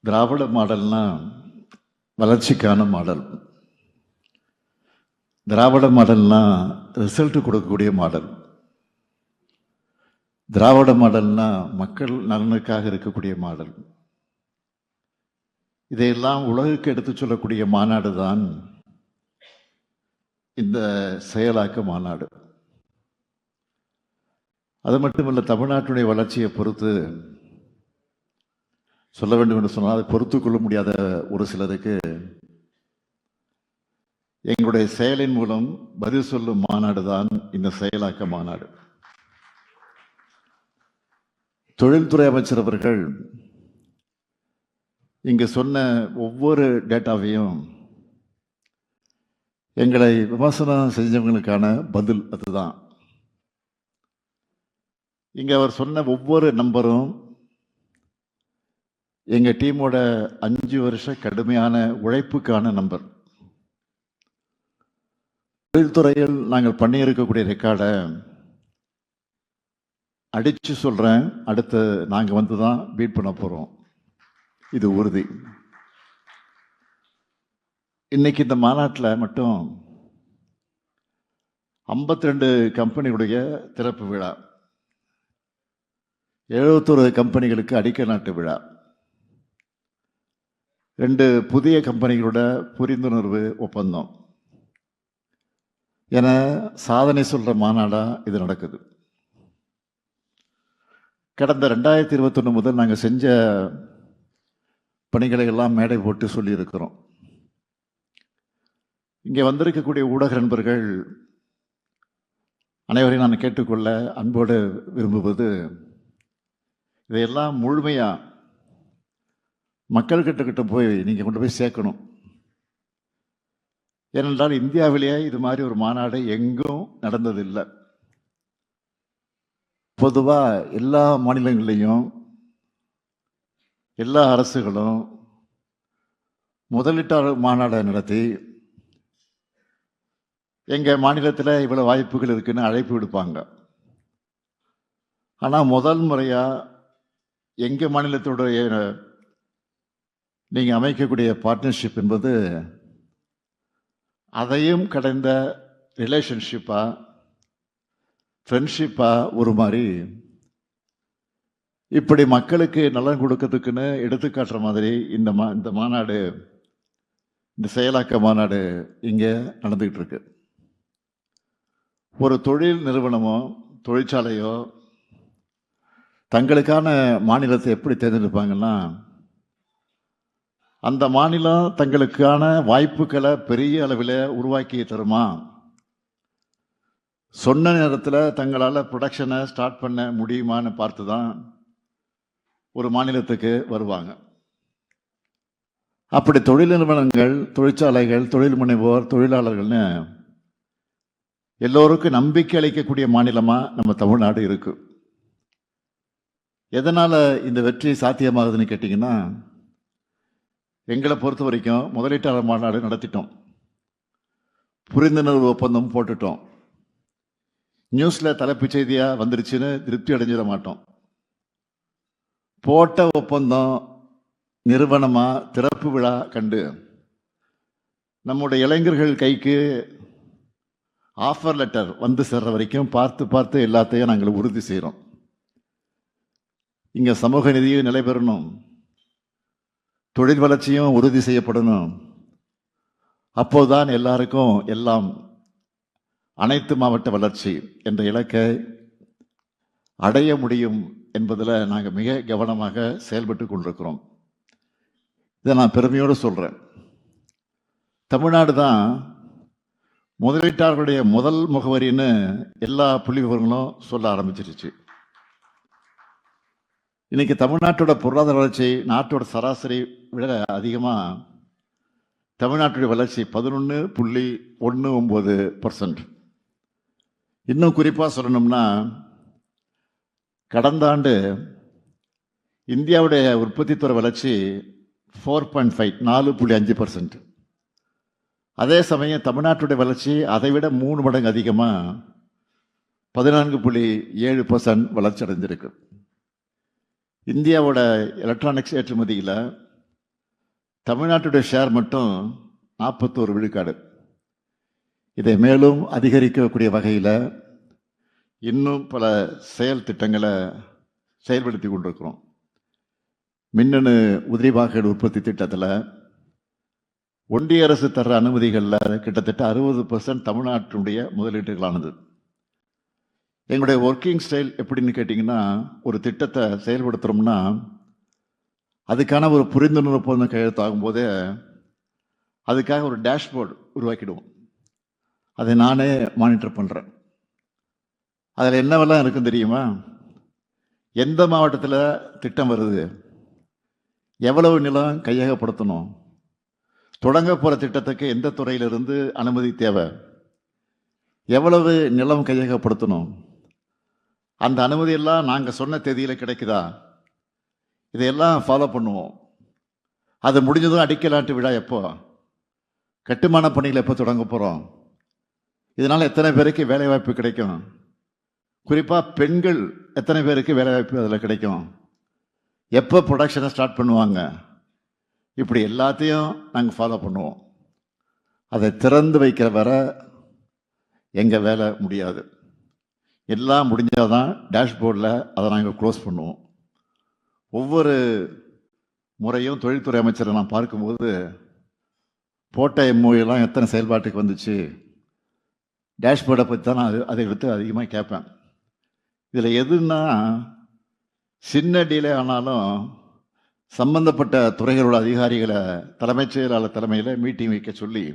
திராவிட மாடல்னா வளர்ச்சிக்கான மாடல். திராவிட மாடல்னா ரிசல்ட் கொடுக்கக்கூடிய மாடல். திராவிட மாடல்னா மக்கள் நலனுக்காக இருக்கக்கூடிய மாடல். இதையெல்லாம் உலகுக்கு எடுத்து சொல்லக்கூடிய மாநாடு தான் இந்த செயலாக்க மாநாடு. அது மட்டுமல்ல, தமிழ்நாட்டுடைய வளர்ச்சியை பொறுத்து சொல்ல வேண்டும் என்று சொன்னால் அதை பொறுத்து கொள்ள முடியாத ஒரு சிலருக்கு எங்களுடைய செயலின் மூலம் பதில் சொல்லும் மாநாடு தான் இந்த செயலாக்க மாநாடு. தொழில்துறை அமைச்சர் அவர்கள் இங்கு சொன்ன ஒவ்வொரு டேட்டாவையும் எங்களை விமர்சனம் செஞ்சவங்களுக்கான பதில் அதுதான். இங்க அவர் சொன்ன ஒவ்வொரு நம்பரும் எங்க டீமோட 5 வருஷ கடுமையான உழைப்புக்கான நம்பர். தொழில்துறையில் நாங்கள் பண்ணியிருக்கக்கூடிய ரெக்கார்டை அடிச்சு சொல்றேன், அடுத்து நாங்கள் வந்து தான் பீட் பண்ண போறோம். இது உறுதி. இன்னைக்கு இந்த மாநாட்டில் மட்டும் 52 கம்பெனிகளுடைய திறப்பு விழா, 71 கம்பெனிகளுக்கு அடிக்கல் நாட்டு விழா, 2 புதிய கம்பெனிகளோட புரிந்துணர்வு ஒப்பந்தம் என சாதனை சொல்ற மாநாடா இது நடக்குது. கடந்த 2021 முதல் நாங்கள் செஞ்ச பணிகளை எல்லாம் மேடை போட்டு சொல்லியிருக்கிறோம். இங்கே வந்திருக்கக்கூடிய ஊடக நண்பர்கள் அனைவரையும் நான் கேட்டுக்கொள்ள அன்போடு விரும்புவது, இதையெல்லாம் முழுமையா மக்கள் கிட்ட போய் நீங்க கொண்டு போய் சேர்க்கணும். ஏனென்றால் இந்தியாவிலேயே இது மாதிரி ஒரு மாநாடு எங்கும் நடந்ததில்லை. பொதுவா எல்லா மாநிலங்களையும் எல்லா அரசுகளும் முதலீட்டாளர் மாநாடை நடத்தி எங்க மாநிலத்தில் இவ்வளவு வாய்ப்புகள் இருக்குன்னு அழைப்பு விடுப்பாங்க. ஆனா முதல் முறையா எங்க மாநிலத்துடைய நீங்க அமைக்கக்கூடிய பார்ட்னர்ஷிப் என்பது அதையும் கடந்த ரிலேஷன்ஷிப்பா ஃப்ரெண்ட்ஷிப்பா ஒரு மாதிரி இப்படி மக்களுக்கு நலன் கொடுக்கறதுக்குன்னு எடுத்துக்காட்டுற மாதிரி இந்த மாநாடு, இந்த செயலாக்க மாநாடு இங்க நடந்துகிட்டு இருக்கு. ஒரு தொழில் நிறுவனமோ தொழிற்சாலையோ தங்களுக்கான மாநிலத்தை எப்படி தேர்ந்தெடுப்பாங்கன்னா, அந்த மாநிலம் தங்களுக்கான வாய்ப்புகளை பெரிய அளவில் உருவாக்கி தருமா, சொன்ன நேரத்தில் தங்களால் ப்ரொடக்ஷனை ஸ்டார்ட் பண்ண முடியுமான்னு பார்த்து தான் ஒரு மாநிலத்துக்கு வருவாங்க. அப்படி தொழில் நிறுவனங்கள், தொழிற்சாலைகள், தொழில் முனைவோர், தொழிலாளர்கள்னு எல்லோருக்கும் நம்பிக்கை அளிக்கக்கூடிய மாநிலமா நம்ம தமிழ்நாடு இருக்கு. எதனால இந்த வெற்றி சாத்தியமாகுதுன்னு கேட்டீங்கன்னா, எங்களை பொறுத்த வரைக்கும் முதலீட்டாளர் மாநாடு நடத்திட்டோம், புரிந்துணர்வு ஒப்பந்தம் போட்டுட்டோம், நியூஸ்ல தலைப்புச் செய்தியா வந்துருச்சுன்னு திருப்தி அடைஞ்சிட மாட்டோம். போட்ட ஒப்பந்தம் நிறுவனமா திறப்பு விழா கண்டு நம்முடைய இளைஞர்கள் கைக்கு ஆஃபர் லெட்டர் வந்து சேர்ற வரைக்கும் பார்த்து எல்லாத்தையும் நாங்கள் உறுதி செய்கிறோம். இங்க சமூக நிதியும் நிலை பெறணும், தொழில் வளர்ச்சியும் உறுதி செய்யப்படணும். அப்போதுதான் எல்லாருக்கும் எல்லாம் அனைத்து மாவட்ட வளர்ச்சி என்ற இலக்கை அடைய முடியும் என்பதில் நாங்கள் மிக கவனமாக செயல்பட்டு கொண்டிருக்கிறோம். இதை நான் பெருமையோடு சொல்றேன். தமிழ்நாடு தான் முதலீட்டாளர்களுடைய முதல் முகவரின்னு எல்லா புள்ளி விவரங்களும் சொல்ல ஆரம்பிச்சிருச்சு. இன்னைக்கு தமிழ்நாட்டோட பொருளாதார வளர்ச்சி நாட்டோட சராசரி விட அதிகமாக தமிழ்நாட்டுடைய வளர்ச்சி 11.19%. இன்னும் குறிப்பாக சொல்லணும்னா, கடந்த ஆண்டு இந்தியாவுடைய உற்பத்தி துறை வளர்ச்சி 4.5 4.5%. அதே சமயம் தமிழ்நாட்டுடைய வளர்ச்சி அதை விட 3 மடங்கு அதிகமாக 14.7% வளர்ச்சி அடைஞ்சிருக்கு. இந்தியாவோட எலக்ட்ரானிக்ஸ் ஏற்றுமதியில் தமிழ்நாட்டுடைய ஷேர் மட்டும் 41 விழுக்காடு. இதை மேலும் அதிகரிக்கக்கூடிய வகையில் இன்னும் பல செயல் திட்டங்களை செயல்படுத்தி கொண்டிருக்கிறோம். மின்னணு உதிரி பாகங்கள் உற்பத்தி திட்டத்தில் ஒன்றிய அரசு தர்ற அனுமதிகளில் கிட்டத்தட்ட 60% தமிழ்நாட்டினுடைய முதலீட்டுகளானது. எங்களுடைய ஒர்க்கிங் ஸ்டைல் எப்படின்னு கேட்டிங்கன்னா, ஒரு திட்டத்தை செயல்படுத்துகிறோம்னா அதுக்கான ஒரு புரிந்துணர்வு ஒப்பந்தம் கையெழுத்தாகும் போதே அதுக்காக ஒரு டேஷ்போர்டு உருவாக்கிடுவோம். அதை நானே மானிட்டர் பண்ணுறேன். அதில் என்னவெல்லாம் இருக்குன்னு தெரியுமா? எந்த மாவட்டத்தில் திட்டம் வருது, எவ்வளவு நிலம் கையகப்படுத்தணும், தொடங்க போகிற திட்டத்துக்கு எந்த துறையிலிருந்து அனுமதி தேவை, எவ்வளவு நிலம் கையகப்படுத்தணும், அந்த அனுமதியெல்லாம் நாங்கள் சொன்ன தேதியில் கிடைக்குதா, இதையெல்லாம் ஃபாலோ பண்ணுவோம். அது முடிஞ்சதும் அடிக்கலாட்டு விழா எப்போ, கட்டுமான பணிகள் எப்போ தொடங்க போகிறோம், இதனால் எத்தனை பேருக்கு வேலைவாய்ப்பு கிடைக்கும், குறிப்பாக பெண்கள் எத்தனை பேருக்கு வேலைவாய்ப்பு அதில் கிடைக்கும், எப்போ ப்ரொடக்ஷனை ஸ்டார்ட் பண்ணுவாங்க, இப்படி எல்லாத்தையும் நாங்கள் ஃபாலோ பண்ணுவோம். அதை திறந்து வைக்கிற வரை எங்கள் வேலை முடியாது. எல்லாம் முடிஞ்சால் தான் டேஷ்போர்டில் அதை நாங்கள் க்ளோஸ் பண்ணுவோம். ஒவ்வொரு முறையும் தொழில்துறை அமைச்சரை நான் பார்க்கும்போது போட்ட எம்ஓஎல்லாம் எத்தனை செயல்பாட்டுக்கு வந்துச்சு, டேஷ்போர்டை பற்றி தான் நான் அதை எடுத்து அதிகமாக கேட்பேன். இதில் எதுன்னா, சின்ன டீலே ஆனாலும் சம்பந்தப்பட்ட துறைகளோட அதிகாரிகளை தலைமைச் செயலாளர் தலைமையில் மீட்டிங் வைக்க சொல்லி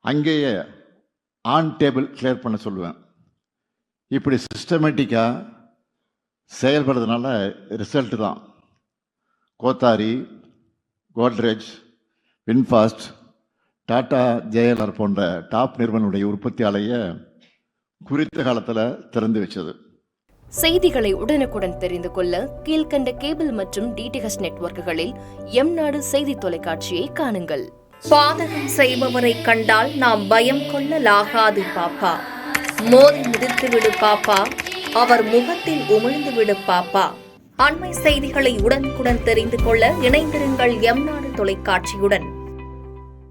அங்கேயே ஆன் டேபிள் கிளியர் பண்ண சொல்லுவேன். இப்படி சிஸ்டமேட்டிக்காக செயல்படுறதுனால ரிசல்ட்டு தான். கோத்தாரி, கோத்ரேஜ், வின்ஃபாஸ்ட், டாடா, ஜேஎல்ஆர் போன்ற டாப் நிறுவனங்களுடைய உற்பத்தி ஆலையை குறித்த காலத்தில் திறந்து வச்சது. செய்திகளை உடனுக்குடன் தெரிந்து கொள்ள கீழ்கண்ட கேபிள் மற்றும் டிடிஹெச் நெட்வொர்க்குகளில் எம்நாடு செய்தி தொலைக்காட்சியை காணுங்கள். பாதகம் செய்பவரை கண்டால் நாம் பயம் கொள்ளலாகாது பாப்பா. மோதி மிதித்துவிடு பாப்பா, அவர் முகத்தில் உமிழ்ந்து விடு பாப்பா. அண்மை செய்திகளை உடனுக்குடன் தெரிந்து கொள்ள இணைந்திருங்கள் எம்நாடு தொலைக்காட்சியுடன்.